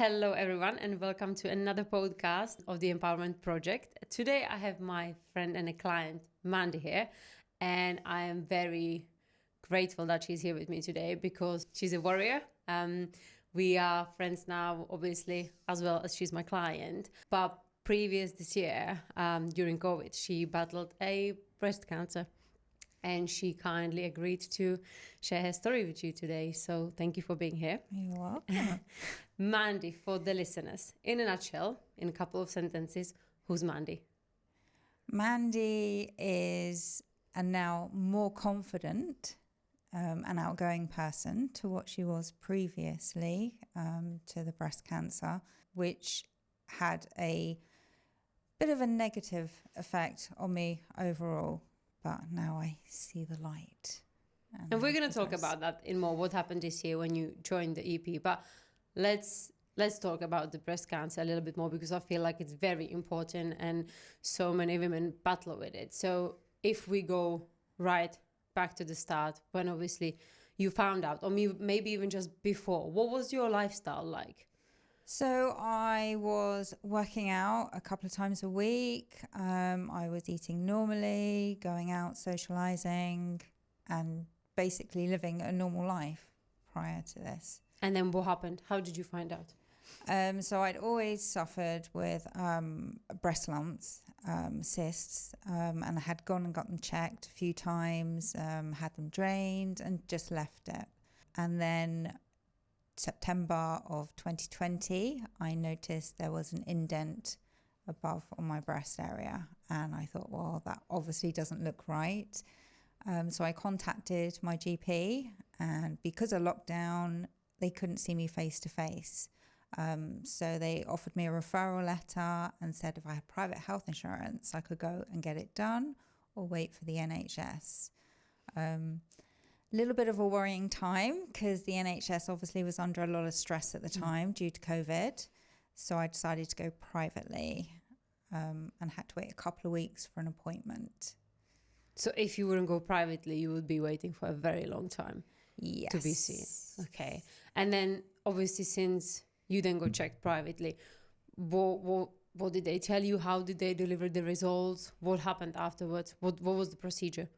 Hello, everyone, and welcome to another podcast of the Empowerment Project. Today, I have my friend and a client, Mandy, here, and I am very grateful that she's here with me today because she's a warrior. We are friends now, obviously, as well as she's my client. But previous this year, during COVID, she battled a breast cancer. And she kindly agreed to share her story with you today. So thank you for being here. You're welcome. Mandy, for the listeners, in a nutshell, in a couple of sentences, who's Mandy? Mandy is a now more confident and outgoing person to what she was previously to the breast cancer, which had a bit of a negative effect on me overall. But now I see the light. And we're going to talk about that in more, what happened this year when you joined the EP. But let's talk about the breast cancer a little bit more because I feel like it's very important and so many women battle with it. So if we go right back to the start, when obviously you found out, or maybe even just before, what was your lifestyle like? So I was working out a couple of times a week. I was eating normally, going out, socializing, and basically living a normal life prior to this. And then what happened? How did you find out? So I'd always suffered with breast lumps, cysts, and I had gone and got them checked a few times, had them drained, and just left it. And then September of 2020, I noticed there was an indent above on my breast area. And I thought, well, that obviously doesn't look right. So I contacted my GP, and because of lockdown, they couldn't see me face to face. So they offered me a referral letter and said if I had private health insurance, I could go and get it done or wait for the NHS. Little bit of a worrying time because the NHS obviously was under a lot of stress at the time due to COVID. So I decided to go privately and had to wait a couple of weeks for an appointment. So if you wouldn't go privately, you would be waiting for a very long time to be seen. Okay. And then obviously since you then go checked privately, what did they tell you? How did they deliver the results? What happened afterwards? What was the procedure?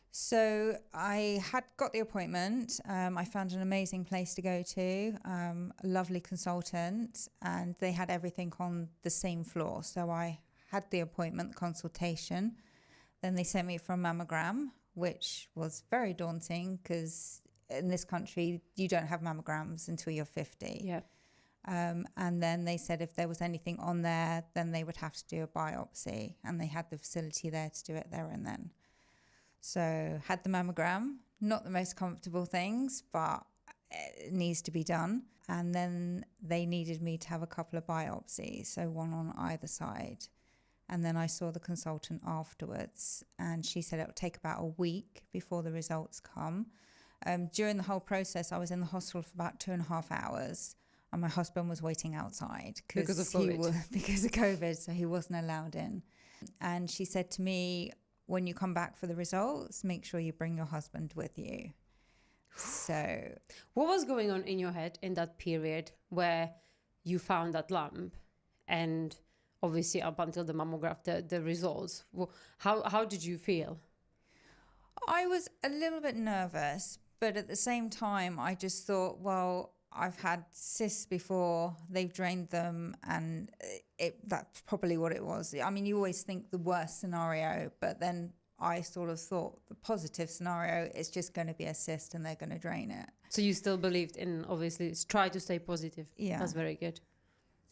So I had got the appointment. I found an amazing place to go to, a lovely consultant, and they had everything on the same floor. So I had the appointment, consultation. Then they sent me for a mammogram, which was very daunting because in this country, you don't have mammograms until you're 50. Yeah. And then they said if there was anything on there, then they would have to do a biopsy. And they had the facility there to do it there and then. So had the mammogram, not the most comfortable things, but it needs to be done. And then they needed me to have a couple of biopsies, so one on either side. And then I saw the consultant afterwards, and she said it would take about a week before the results come. During the whole process, I was in the hospital for about 2.5 hours, and my husband was waiting outside because of COVID. Because of COVID, so he wasn't allowed in. And she said to me, when you come back for the results, make sure you bring your husband with you. So what was going on in your head in that period where you found that lump and obviously up until the mammograph, the results, how did you feel? I was a little bit nervous, but at the same time, I just thought, well, I've had cysts before, they've drained them, and that's probably what it was. I mean, you always think the worst scenario, but then I sort of thought the positive scenario is just going to be a cyst and they're going to drain it. So you still believed in, obviously, try to stay positive. Yeah. That's very good.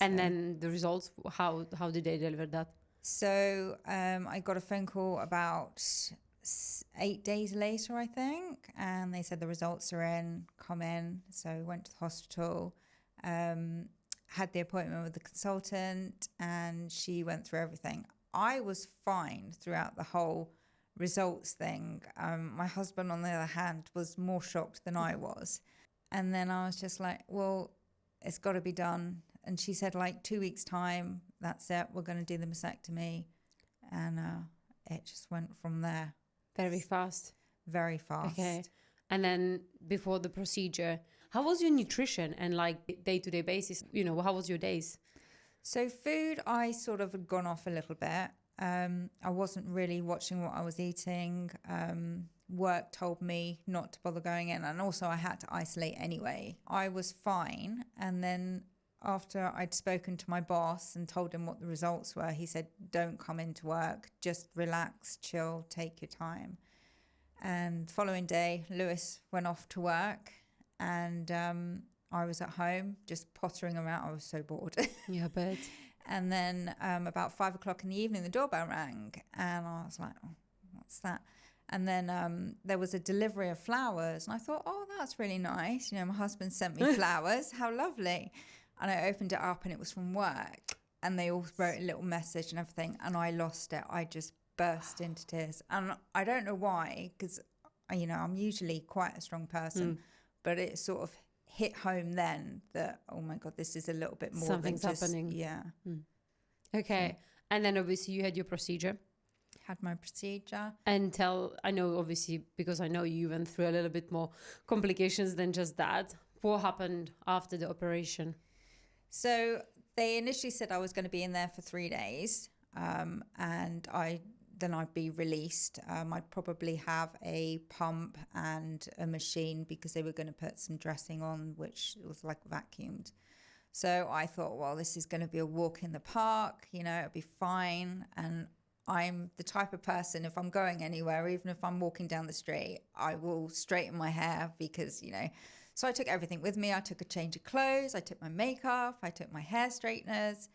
And then the results, how did they deliver that? So I got a phone call about 8 days later, I think, and they said the results are in, come in. So went to the hospital, had the appointment with the consultant, and she went through everything. I was fine throughout the whole results thing. My husband, on the other hand, was more shocked than I was. And then I was just like, well, it's got to be done. And she said, like, 2 weeks' time, that's it, we're going to do the mastectomy. And it just went from there. Very fast. Very fast. Okay. And then before the procedure, How was your nutrition and like day-to-day basis? You know, how was your days? So food, I sort of had gone off a little bit. I wasn't really watching what I was eating. Work told me not to bother going in, and also I had to isolate anyway. I was fine, and then after I'd spoken to my boss and told him what the results were, he said, "Don't come into work. Just relax, chill, take your time." And the following day, Lewis went off to work, and I was at home just pottering around. I was so bored. Yeah, but And then about 5 o'clock in the evening, the doorbell rang, and I was like, "Oh, what's that?" And then there was a delivery of flowers, and I thought, "Oh, that's really nice. You know, my husband sent me flowers. How lovely!" And I opened it up, and it was from work, and they all wrote a little message and everything, and I lost it. I just burst into tears, and I don't know why, because you know I'm usually quite a strong person, but it sort of hit home then that, oh my God, this is a little bit more something's than just, happening. yeah. Okay. So, And then obviously you had your procedure. had my procedure. And I know obviously because I know you went through a little bit more complications than just that. What happened after the operation? So they initially said I was going to be in there for 3 days, and then I'd be released. I'd probably have a pump and a machine because they were going to put some dressing on, which was like vacuumed. So I thought, well, this is going to be a walk in the park, you know, it'll be fine. And I'm the type of person, if I'm going anywhere, even if I'm walking down the street, I will straighten my hair because, you know, so I took everything with me. I took a change of clothes, I took my makeup, I took my hair straighteners.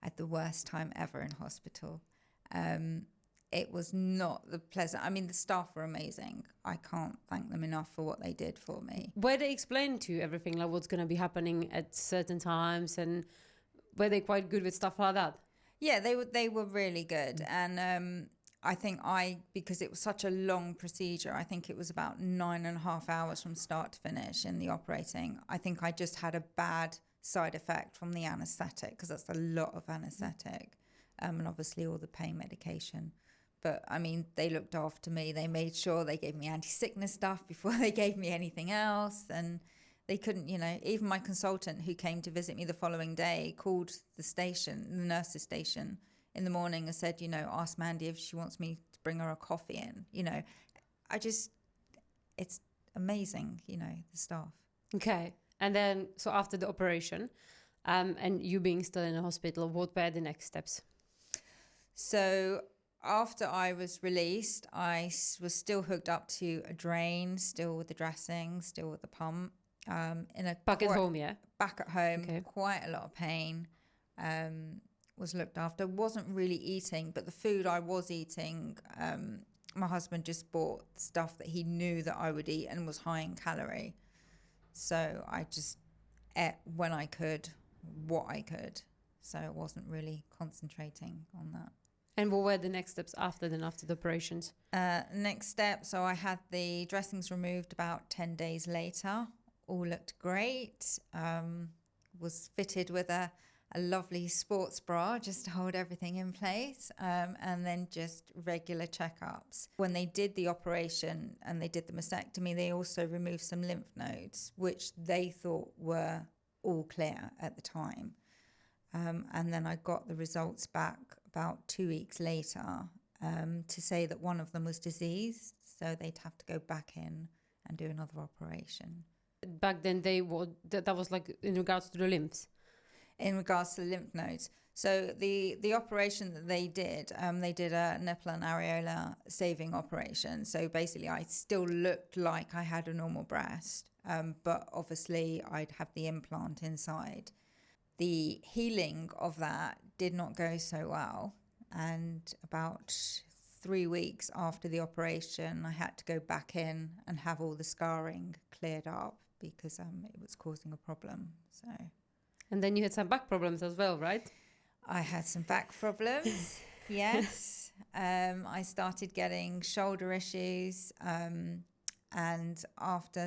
I had the worst time ever in hospital. It was not the pleasant. I mean, the staff were amazing. I can't thank them enough for what they did for me. Were they explained to you everything, like what's going to be happening at certain times, and were they quite good with stuff like that? Yeah, they were really good. And I think because it was such a long procedure, I think it was about 9.5 hours from start to finish in the operating. I think I just had a bad side effect from the anesthetic, because that's a lot of anesthetic, and obviously all the pain medication. But I mean, they looked after me. They made sure they gave me anti-sickness stuff before they gave me anything else. And they couldn't, you know, even my consultant who came to visit me the following day called the nurse's station in the morning and said, you know, ask Mandy if she wants me to bring her a coffee in. You know, it's amazing, you know, the staff. Okay. And then, so after the operation, and you being still in the hospital, what were the next steps? So after I was released, I was still hooked up to a drain, still with the dressing, still with the pump. Back at home, yeah? Back at home, Okay. quite a lot of pain. Was looked after. Wasn't really eating, but the food I was eating, my husband just bought stuff that he knew that I would eat and was high in calorie. So I just ate when I could, what I could. So I wasn't really concentrating on that. And what were the next steps after the operations? Next step, so I had the dressings removed about 10 days later. All looked great. Was fitted with a lovely sports bra just to hold everything in place, and then just regular checkups. When they did the operation and they did the mastectomy, they also removed some lymph nodes, which they thought were all clear at the time. And then I got the results back about 2 weeks later to say that one of them was diseased, so they'd have to go back in and do another operation. Back then, that was like in regards to the lymphs. In regards to the lymph nodes. So the operation that they did a nipple and areola saving operation. So basically I still looked like I had a normal breast, but obviously I'd have the implant inside. The healing of that did not go so well. And about 3 weeks after the operation, I had to go back in and have all the scarring cleared up because it was causing a problem. So... And then you had some back problems as well, right? I had some back problems, yes. I started getting shoulder issues. And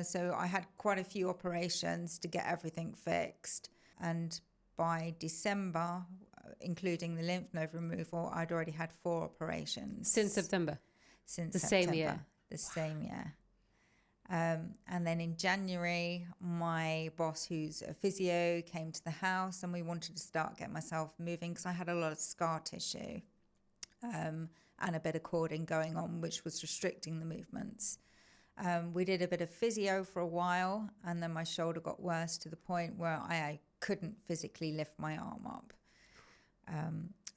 so I had quite a few operations to get everything fixed. And by December, including the lymph node removal, I'd already had 4 operations. Since September? Since the September. Same year? The same year. And then in January, my boss, who's a physio, came to the house and we wanted to start getting myself moving because I had a lot of scar tissue and a bit of cording going on, which was restricting the movements. We did a bit of physio for a while, and then my shoulder got worse to the point where I couldn't physically lift my arm up.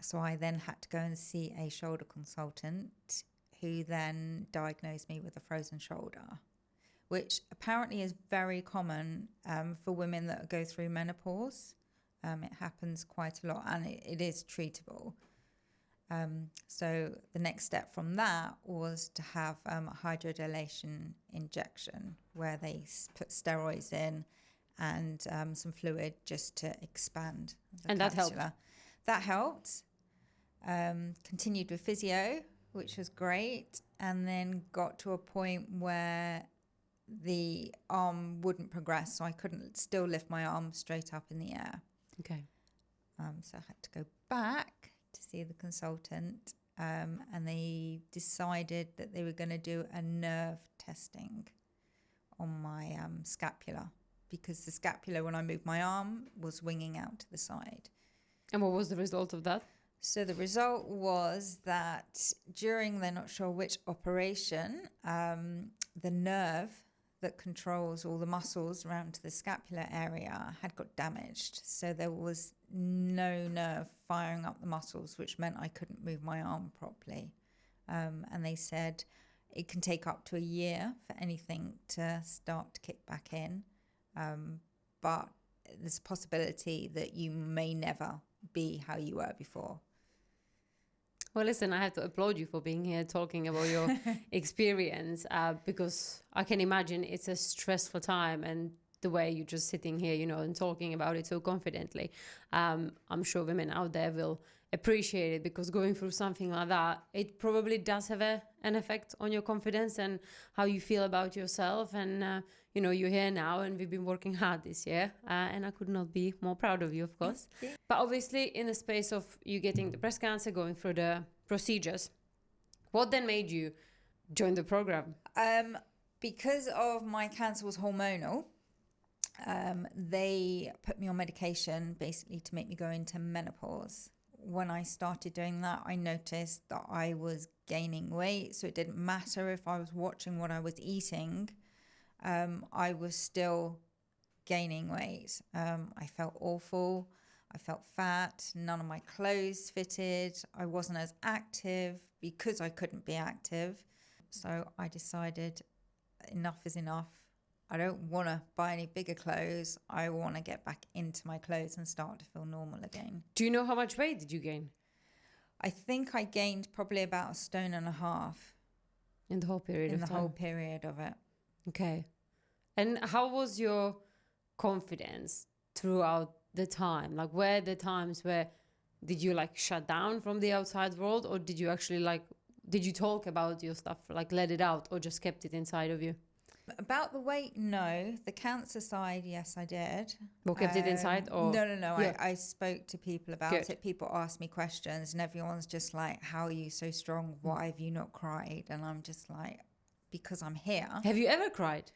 So I then had to go and see a shoulder consultant who then diagnosed me with a frozen shoulder, which apparently is very common for women that go through menopause. It happens quite a lot, and it is treatable. So the next step from that was to have a hydrodilation injection where they put steroids in and some fluid just to expand the And capsula. that helped? That helped. Continued with physio, which was great, and then got to a point where the arm wouldn't progress, so I couldn't still lift my arm straight up in the air. Okay. So I had to go back to see the consultant, and they decided that they were going to do a nerve testing on my scapula, because the scapula, when I moved my arm, was winging out to the side. And what was the result of that? So the result was that during, they're not sure which operation, the nerve that controls all the muscles around the scapular area had got damaged. So there was no nerve firing up the muscles, which meant I couldn't move my arm properly. And they said it can take up to a year for anything to start to kick back in. But there's a possibility that you may never be how you were before. Well, listen, I have to applaud you for being here talking about your experience, because I can imagine it's a stressful time, and the way you're just sitting here, and talking about it so confidently. I'm sure women out there will appreciate it, because going through something like that, it probably does have an effect on your confidence and how you feel about yourself. And, you're here now, and we've been working hard this year, and I could not be more proud of you, of course. But obviously, in the space of you getting the breast cancer, going through the procedures, what then made you join the program? Because of my cancer was hormonal, they put me on medication basically to make me go into menopause. When I started doing that, I noticed that I was gaining weight, so it didn't matter if I was watching what I was eating. I was still gaining weight. I felt awful. I felt fat. None of my clothes fitted. I wasn't as active because I couldn't be active. So I decided enough is enough. I don't want to buy any bigger clothes. I want to get back into my clothes and start to feel normal again. Do you know how much weight did you gain? I think I gained probably about 1.5 stones in the whole period in of the time? whole period of it. Okay. And how was your confidence throughout the time? Like, were the times where did you shut down from the outside world, or did you actually did you talk about your stuff, let it out, or just kept it inside of you? About the weight, no. The cancer side, yes, I did. Or kept it inside? Or No. Yeah. I spoke to people about Good. it. People ask me questions, and everyone's just like, how are you so strong? Why have you not cried? And I'm just like, because I'm here. Have you ever cried?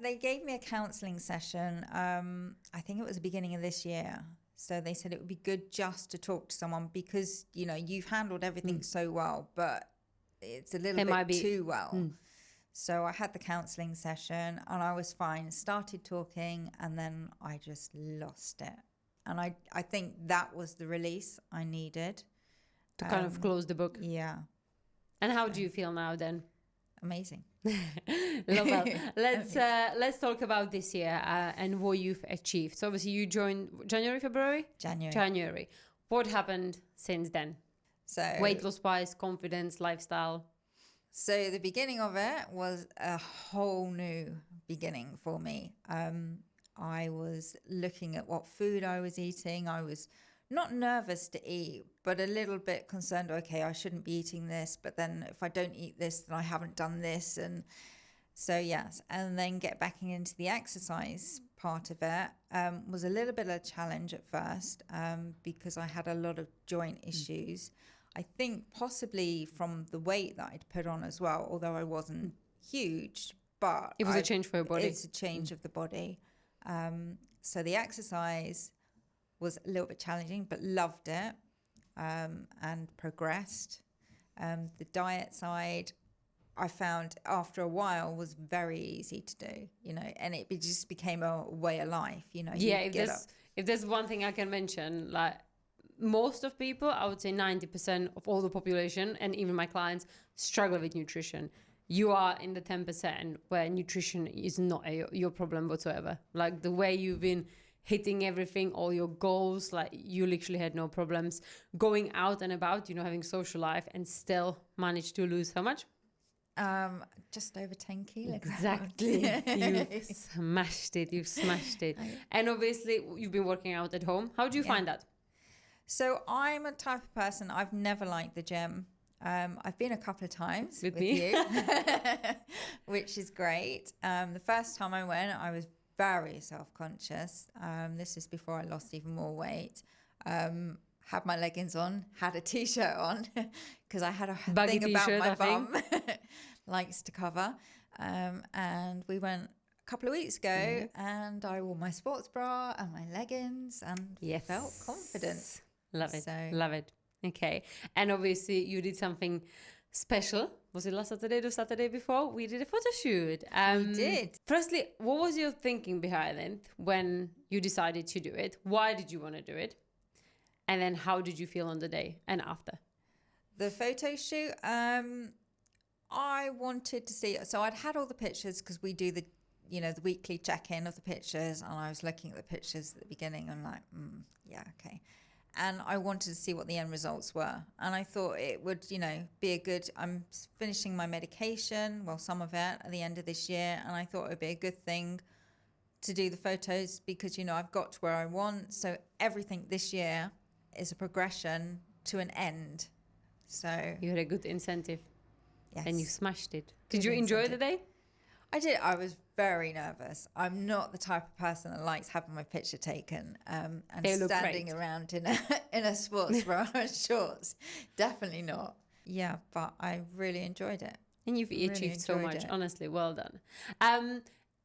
They gave me a counselling session. I think it was the beginning of this year. So they said it would be good just to talk to someone because, you've handled everything so well, but it's a little bit too well. So I had the counselling session and I was fine, started talking, and then I just lost it. And I think that was the release I needed. To kind of close the book? Yeah. And how do you feel now then? Amazing. Well, let's talk about this year and what you've achieved. So obviously you joined January, February? January. What happened since then? So weight loss wise, confidence, lifestyle? So the beginning of it was a whole new beginning for me. I was looking at what food I was eating. I was not nervous to eat, but a little bit concerned, okay, I shouldn't be eating this, but then if I don't eat this, then I haven't done this. And so, yes, and then get back into the exercise part of it was a little bit of a challenge at first because I had a lot of joint issues. I think possibly from the weight that I'd put on as well, although I wasn't huge, but It was a change for your body. It's a change of the body. So the exercise was a little bit challenging, but loved it, and progressed. The diet side, I found after a while was very easy to do, and it just became a way of life, Yeah, you if there's one thing I can mention, like most of people, I would say 90% of all the population and even my clients struggle with nutrition. You are in the 10% where nutrition is not your problem whatsoever. Like the way you've been hitting everything, all your goals, like you literally had no problems going out and about, having social life and still managed to lose how much? Just over 10 kilograms. Exactly. You've smashed it. You've smashed it. And obviously you've been working out at home. How do you find that? So I'm a type of person, I've never liked the gym. I've been a couple of times with me, you, which is great. The first time I went, I was very self-conscious. This is before I lost even more weight. Had my leggings on, had a t-shirt on because I had a Baggy thing about my I bum likes to cover. And we went a couple of weeks ago and I wore my sports bra and my leggings and felt confident. Love it. Love it. Okay. And obviously you did something special. Was it last Saturday or Saturday before? We did a photo shoot. We did. Firstly, what was your thinking behind it when you decided to do it? Why did you want to do it? And then how did you feel on the day and after? The photo shoot, I wanted to see, so I'd had all the pictures because we do the weekly check-in of the pictures, and I was looking at the pictures at the beginning and like, yeah, okay. And I wanted to see what the end results were. And I thought it would, be a good, I'm finishing my medication, well, some of it at the end of this year. And I thought it would be a good thing to do the photos because, I've got to where I want. So everything this year is a progression to an end. So you had a good incentive. Yes. And you smashed it. Did you enjoy the day? I did. I was very nervous. I'm not the type of person that likes having my picture taken and standing around in a sports bra and shorts. Definitely not. Yeah, but I really enjoyed it. And you've achieved so much. Honestly, well done. And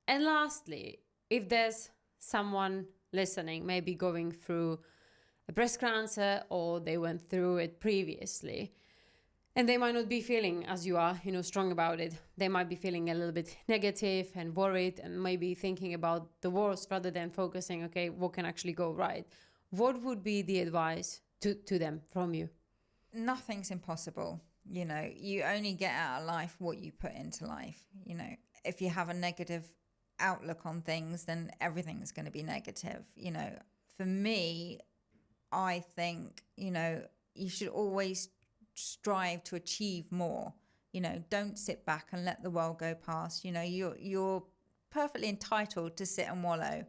lastly, if there's someone listening, maybe going through a breast cancer or they went through it previously, and they might not be feeling as you are, strong about it. They might be feeling a little bit negative and worried and maybe thinking about the worst rather than focusing, okay, what can actually go right? What would be the advice to them from you? Nothing's impossible. You only get out of life what you put into life. If you have a negative outlook on things, then everything's going to be negative. For me, I think, you should always strive to achieve more. Don't sit back and let the world go past. You're perfectly entitled to sit and wallow,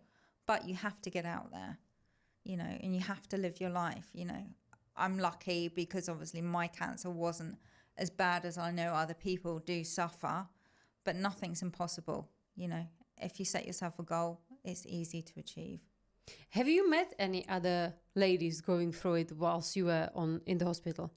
but you have to get out there, and you have to live your life. I'm lucky because obviously my cancer wasn't as bad as I know other people do suffer, but nothing's impossible. If you set yourself a goal, it's easy to achieve. Have you met any other ladies going through it whilst you were in the hospital?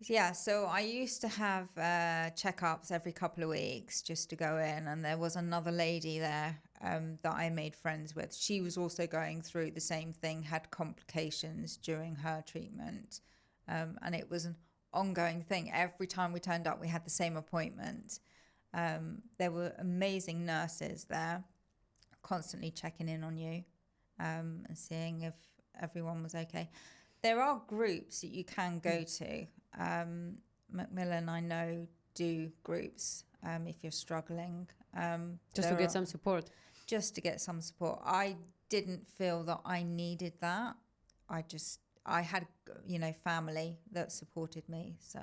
Yeah, so I used to have checkups every couple of weeks just to go in, and there was another lady there that I made friends with. She was also going through the same thing, had complications during her treatment, and it was an ongoing thing. Every time we turned up, we had the same appointment. There were amazing nurses there, constantly checking in on you and seeing if everyone was okay. There are groups that you can go to. Macmillan, I know, do groups if you're struggling. Just to get some support. Just to get some support. I didn't feel that I needed that. I had, family that supported me. So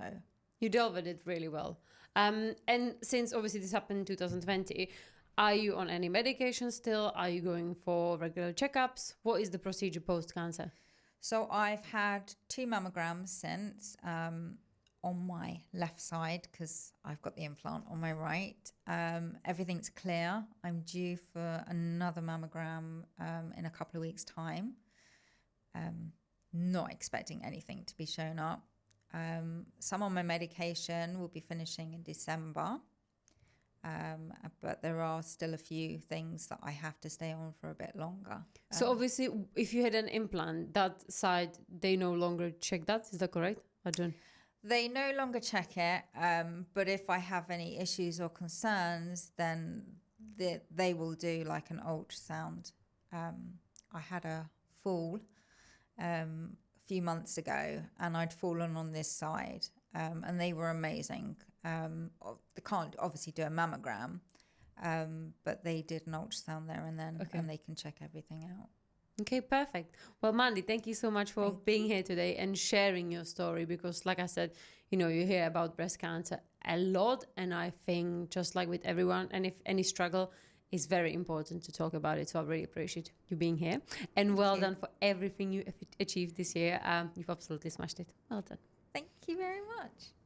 you dealt with it really well. And since obviously this happened in 2020, are you on any medication still? Are you going for regular checkups? What is the procedure post-cancer? So I've had 2 mammograms since on my left side because I've got the implant on my right. Everything's clear. I'm due for another mammogram in a couple of weeks' time. Not expecting anything to be shown up. Some on my medication will be finishing in December. But there are still a few things that I have to stay on for a bit longer. So obviously, if you had an implant, that side, they no longer check that. Is that correct? I don't. They no longer check it, but if I have any issues or concerns, then they will do like an ultrasound. I had a fall a few months ago, and I'd fallen on this side, and they were amazing. They can't obviously do a mammogram, but they did an ultrasound there and then, and they can check everything out. Okay, perfect. Well, Mandy, thank you so much for being here today and sharing your story, because like I said, you know, you hear about breast cancer a lot, and I think just like with everyone, and if any struggle, it's very important to talk about it. So I really appreciate you being here, and well done for everything you achieved this year. You've absolutely smashed it. Well done. Thank you very much.